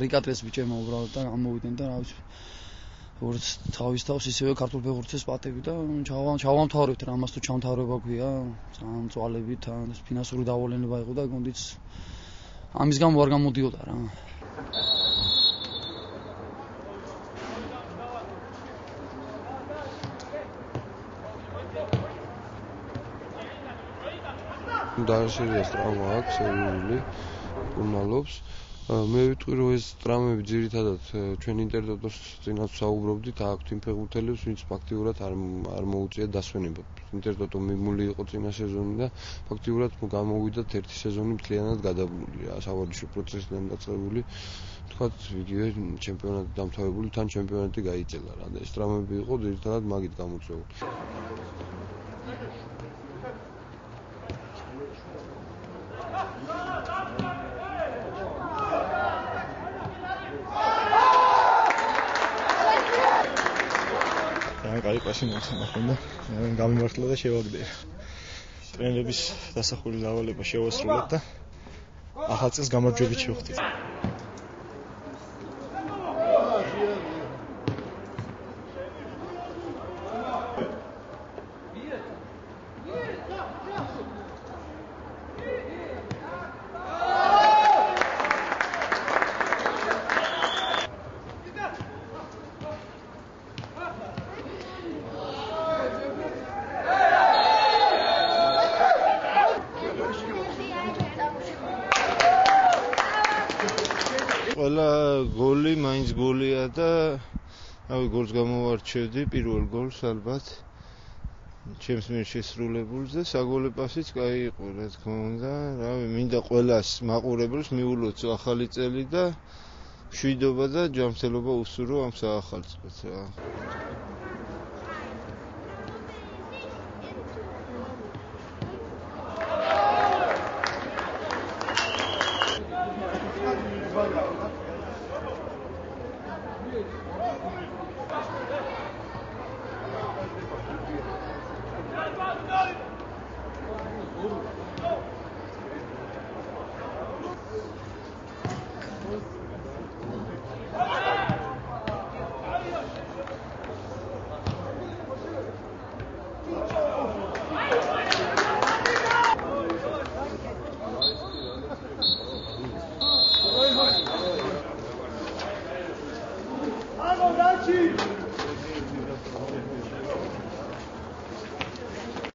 არიკატრეს ბიჭებმა უბრალოდ და გამოვიდნენ და რა ვიცი როგორც თავის თავს ისევე ქართულ ფეხბურთის პატები და ჩავამთავრებთ რა ამას თუ ჩამთავრება გვია ძალიან წვალებით ფინანსური დავალენება იყო და გონდიც ამის გამო არ გამოდიოდა რა დაარსებია ტრავმა აქვს სერიული უნალობს მე ვიტყვი რომ ეს ტრამები ძირითადად ჩვენ ინტერტოტოს წინაც საუბრობდით აქვთ იმ ფეხბურთელებს ვინც ფაქტიურად არ მოუწია დასვენება ინტერტოტო მიმული იყო წინა სეზონი და ფაქტიურად გამოვიდათ ერთი სეზონი მთლიანად გადაბმული სავარჯიშო პროცესიდან დაწყებული თქვათ იგივე ჩემპიონატი დამთავრებული თან ჩემპიონატი გაიწელა რა და ეს ტრამები იყო ძირითადად მაგით გამოწვეული კაი პასი მოხდა გამიმართლა და შევაგდე. ტრენერების დასახული დავალება შევასრულეთ და ახალ წელს გამარჯვებით შევხვდით. ყველა გოლი მაინც გოლია და რავი გოლს გამოვარჩევდი პირველ გოლს ალბათ ჩემს მიერ შესრულებულს და საგოლე პასიც კაი იყო რა თქმა უნდა რავი მინდა ყველას მაყურებელს მიულოც ახალი წელი და მშვიდობა და ჯანმრთელობა უსურვო ამ საახალ წელს რა Vamos, Nachi!